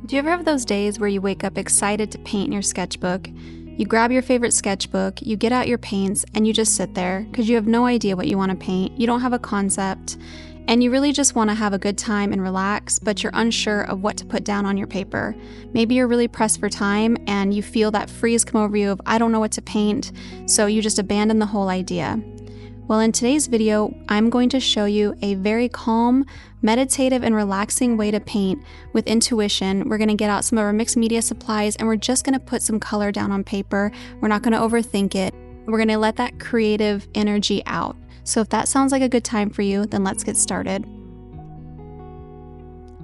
Do you ever have those days where you wake up excited to paint in your sketchbook? You grab your favorite sketchbook, you get out your paints, and you just sit there because you have no idea what you want to paint, you don't have a concept, and you really just want to have a good time and relax, but you're unsure of what to put down on your paper. Maybe you're really pressed for time and you feel that freeze come over you of, I don't know what to paint, so you just abandon the whole idea. Well, in today's video, I'm going to show you a very calm, meditative, and relaxing way to paint with intuition. We're going to get out some of our mixed media supplies and we're just going to put some color down on paper. We're not going to overthink it. We're going to let that creative energy out. So if that sounds like a good time for you, then let's get started.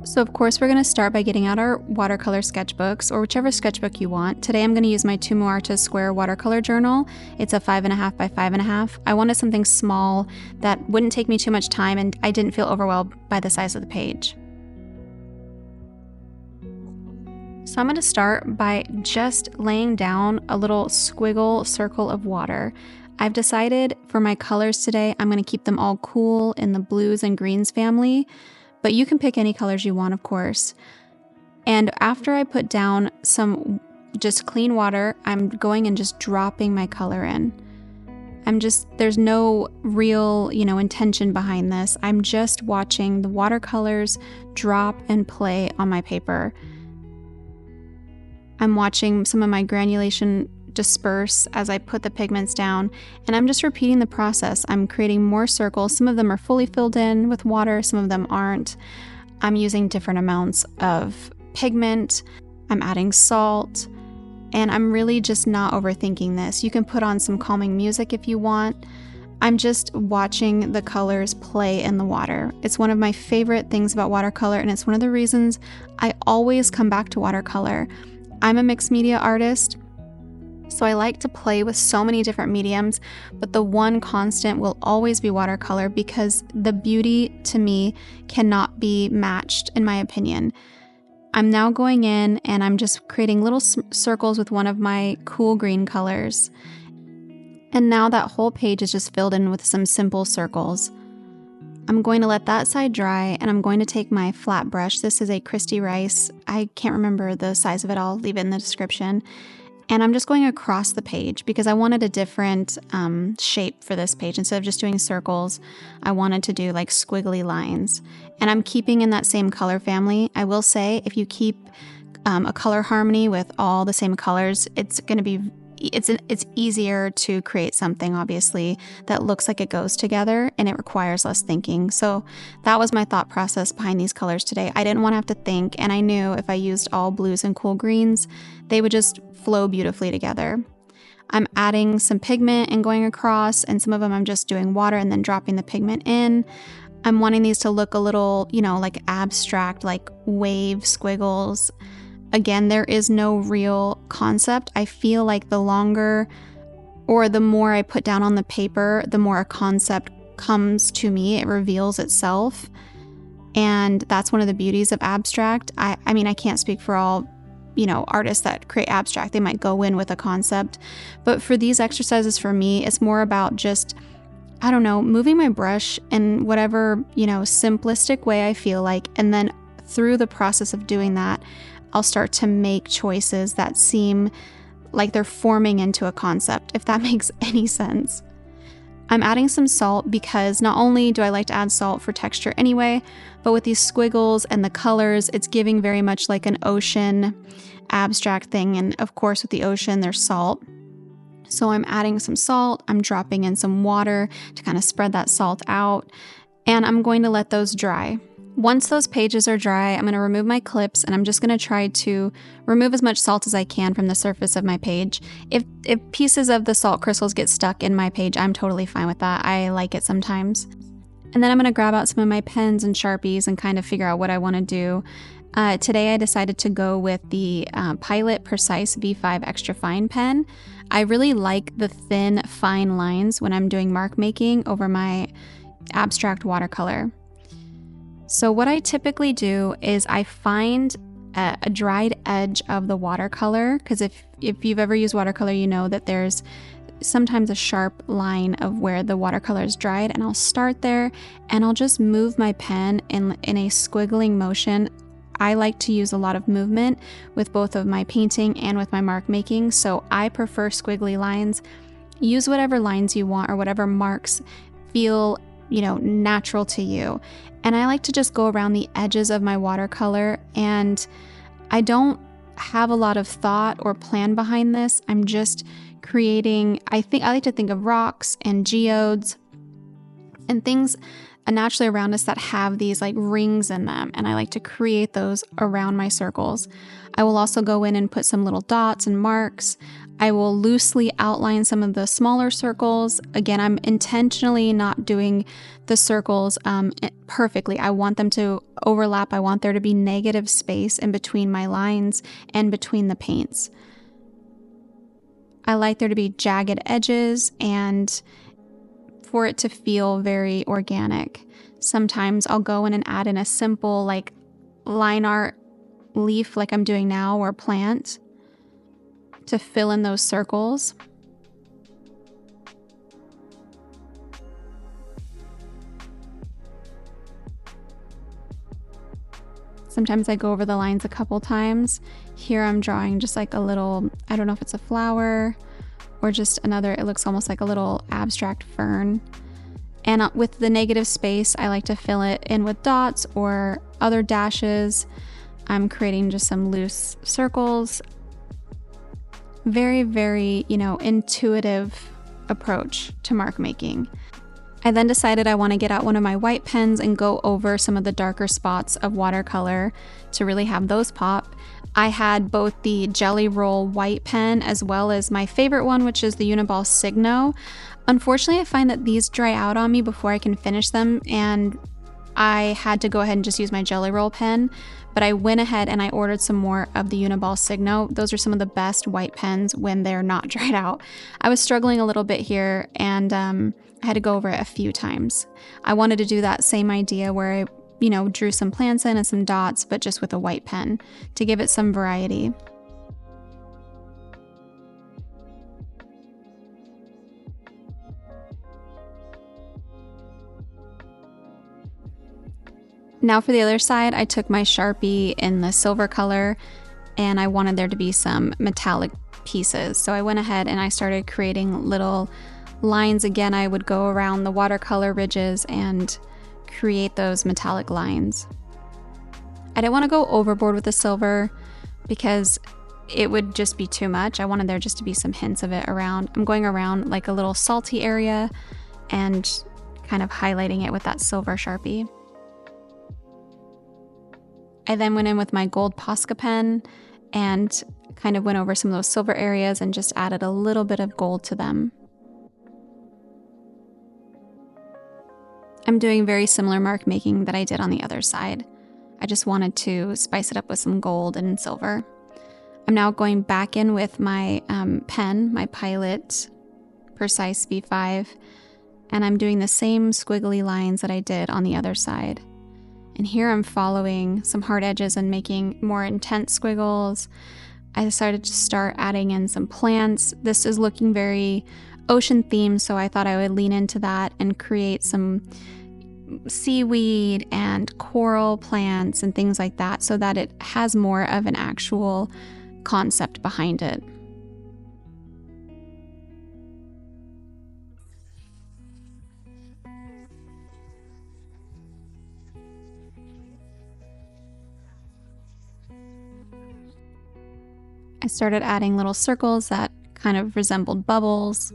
So of course, we're going to start by getting out our watercolor sketchbooks or whichever sketchbook you want. Today I'm going to use my Tumu Artist Square watercolor journal. It's a 5.5 by 5.5. I wanted something small that wouldn't take me too much time and I didn't feel overwhelmed by the size of the page. So I'm going to start by just laying down a little squiggle circle of water. I've decided for my colors today, I'm going to keep them all cool in the blues and greens family. But you can pick any colors you want, of course. And after I put down some just clean water, I'm going and just dropping my color in. There's no real, intention behind this. I'm just watching the watercolors drop and play on my paper. I'm watching some of my granulation disperse as I put the pigments down, and I'm just repeating the process. I'm creating more circles. Some of them are fully filled in with water, some of them aren't. I'm using different amounts of pigment. I'm adding salt, and I'm really just not overthinking this. You can put on some calming music if you want. I'm just watching the colors play in the water. It's one of my favorite things about watercolor, and it's one of the reasons I always come back to watercolor. I'm a mixed media artist, so I like to play with so many different mediums, but the one constant will always be watercolor because the beauty to me cannot be matched, in my opinion. I'm now going in and I'm just creating little circles with one of my cool green colors. And now that whole page is just filled in with some simple circles. I'm going to let that side dry and I'm going to take my flat brush. This is a Christy Rice. I can't remember the size of it. I'll leave it in the description. And I'm just going across the page because I wanted a different shape for this page. Instead of just doing circles, I wanted to do like squiggly lines. And I'm keeping in that same color family. I will say if you keep a color harmony with all the same colors, it's going to be it's easier to create something, obviously, that looks like it goes together and it requires less thinking. So that was my thought process behind these colors today. I didn't want to have to think, and I knew if I used all blues and cool greens, they would just flow beautifully together. I'm adding some pigment and going across, and some of them I'm just doing water and then dropping the pigment in. I'm wanting these to look a little, like abstract, like wave squiggles. Again, there is no real concept. I feel like the longer or the more I put down on the paper, the more a concept comes to me. It reveals itself. And that's one of the beauties of abstract. I mean, I can't speak for all, artists that create abstract. They might go in with a concept. But for these exercises, for me, it's more about just, moving my brush in whatever, simplistic way I feel like. And then through the process of doing that, I'll start to make choices that seem like they're forming into a concept, if that makes any sense. I'm adding some salt because not only do I like to add salt for texture anyway, but with these squiggles and the colors, it's giving very much like an ocean abstract thing. And of course, with the ocean, there's salt. So I'm adding some salt, I'm dropping in some water to kind of spread that salt out, and I'm going to let those dry. Once those pages are dry, I'm going to remove my clips and I'm just going to try to remove as much salt as I can from the surface of my page. If pieces of the salt crystals get stuck in my page, I'm totally fine with that. I like it sometimes. And then I'm going to grab out some of my pens and Sharpies and kind of figure out what I want to do. Today I decided to go with the Pilot Precise V5 Extra Fine pen. I really like the thin, fine lines when I'm doing mark making over my abstract watercolor. So what I typically do is I find a dried edge of the watercolor, because if you've ever used watercolor, you know that there's sometimes a sharp line of where the watercolor is dried, and I'll start there and I'll just move my pen in a squiggling motion. I like to use a lot of movement with both of my painting and with my mark making, so I prefer squiggly lines. Use whatever lines you want or whatever marks feel, natural to you. And I like to just go around the edges of my watercolor, and I don't have a lot of thought or plan behind this. I'm just creating, I like to think of rocks and geodes and things naturally around us that have these like rings in them, and I like to create those around my circles. I will also go in and put some little dots and marks. I will loosely outline some of the smaller circles. Again, I'm intentionally not doing the circles perfectly. I want them to overlap. I want there to be negative space in between my lines and between the paints. I like there to be jagged edges and for it to feel very organic. Sometimes I'll go in and add in a simple like line art leaf like I'm doing now, or plant, to fill in those circles. Sometimes I go over the lines a couple times. Here I'm drawing just like a little, I don't know if it's a flower or just another, it looks almost like a little abstract fern. And with the negative space, I like to fill it in with dots or other dashes. I'm creating just some loose circles. Very, very, intuitive approach to mark making. I then decided I want to get out one of my white pens and go over some of the darker spots of watercolor to really have those pop. I had both the Jelly Roll white pen as well as my favorite one, which is the Uniball Signo. Unfortunately, I find that these dry out on me before I can finish them, and I had to go ahead and just use my Jelly Roll pen, but I went ahead and I ordered some more of the Uniball Signo. Those are some of the best white pens when they're not dried out. I was struggling a little bit here, and I had to go over it a few times. I wanted to do that same idea where I drew some plants in and some dots, but just with a white pen to give it some variety. Now for the other side, I took my Sharpie in the silver color and I wanted there to be some metallic pieces. So I went ahead and I started creating little lines. Again, I would go around the watercolor ridges and create those metallic lines. I didn't want to go overboard with the silver because it would just be too much. I wanted there just to be some hints of it around. I'm going around like a little salty area and kind of highlighting it with that silver Sharpie. I then went in with my gold Posca pen and kind of went over some of those silver areas and just added a little bit of gold to them. I'm doing very similar mark making that I did on the other side. I just wanted to spice it up with some gold and silver. I'm now going back in with my pen, my Pilot Precise V5, and I'm doing the same squiggly lines that I did on the other side. And here I'm following some hard edges and making more intense squiggles. I decided to start adding in some plants. This is looking very ocean themed, so I thought I would lean into that and create some seaweed and coral plants and things like that so that it has more of an actual concept behind it. I started adding little circles that kind of resembled bubbles.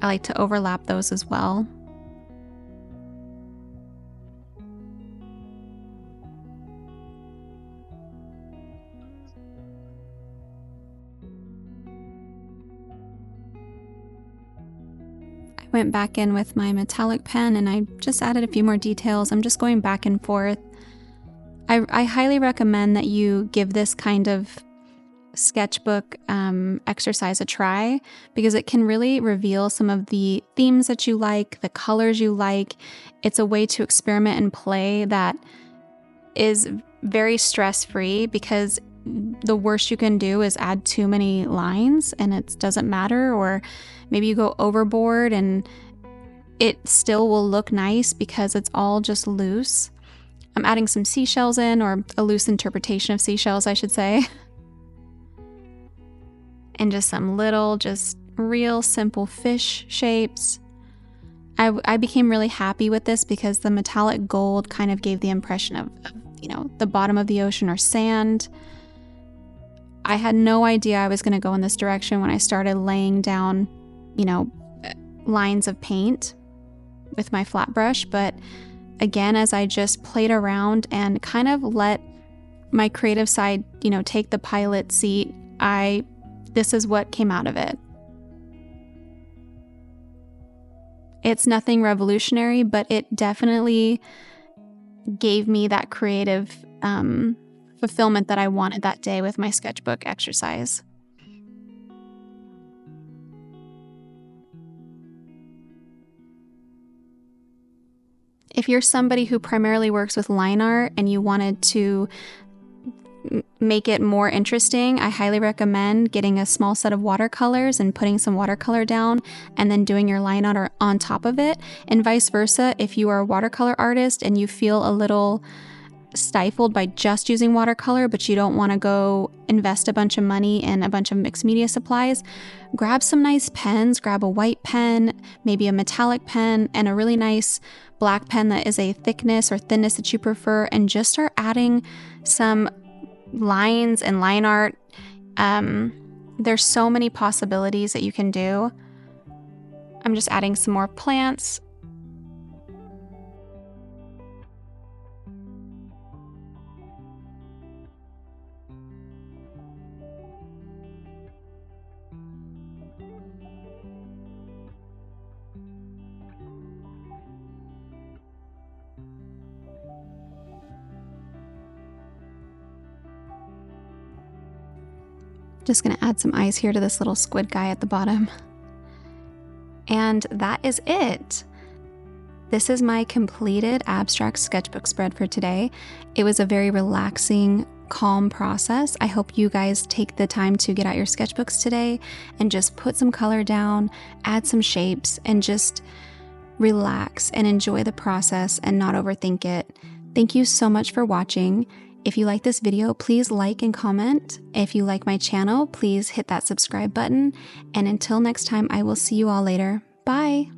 I like to overlap those as well. I went back in with my metallic pen and I just added a few more details. I'm just going back and forth. I highly recommend that you give this kind of sketchbook exercise a try because it can really reveal some of the themes that you like, the colors you like. It's a way to experiment and play that is very stress-free because the worst you can do is add too many lines and it doesn't matter, or maybe you go overboard and it still will look nice because it's all just loose. I'm adding some seashells in, or a loose interpretation of seashells, I should say. And just some little, just real simple fish shapes. I became really happy with this because the metallic gold kind of gave the impression of the bottom of the ocean or sand. I had no idea I was going to go in this direction when I started laying down, lines of paint with my flat brush. But again, as I just played around and kind of let my creative side, take the pilot seat, this is what came out of it. It's nothing revolutionary, but it definitely gave me that creative fulfillment that I wanted that day with my sketchbook exercise. If you're somebody who primarily works with line art and you wanted to make it more interesting, I highly recommend getting a small set of watercolors and putting some watercolor down and then doing your line art on top of it, and vice versa. If you are a watercolor artist and you feel a little stifled by just using watercolor, but you don't want to go invest a bunch of money in a bunch of mixed media supplies, grab some nice pens. Grab a white pen, maybe a metallic pen, and a really nice black pen that is a thickness or thinness that you prefer, and just start adding some lines and line art. There's so many possibilities that you can do. I'm just adding some more plants. Just going to add some eyes here to this little squid guy at the bottom. And that is it. This is my completed abstract sketchbook spread for today. It was a very relaxing, calm process. I hope you guys take the time to get out your sketchbooks today and just put some color down, add some shapes, and just relax and enjoy the process and not overthink it. Thank you so much for watching. If you like this video, please like and comment. If you like my channel, please hit that subscribe button. And until next time, I will see you all later. Bye.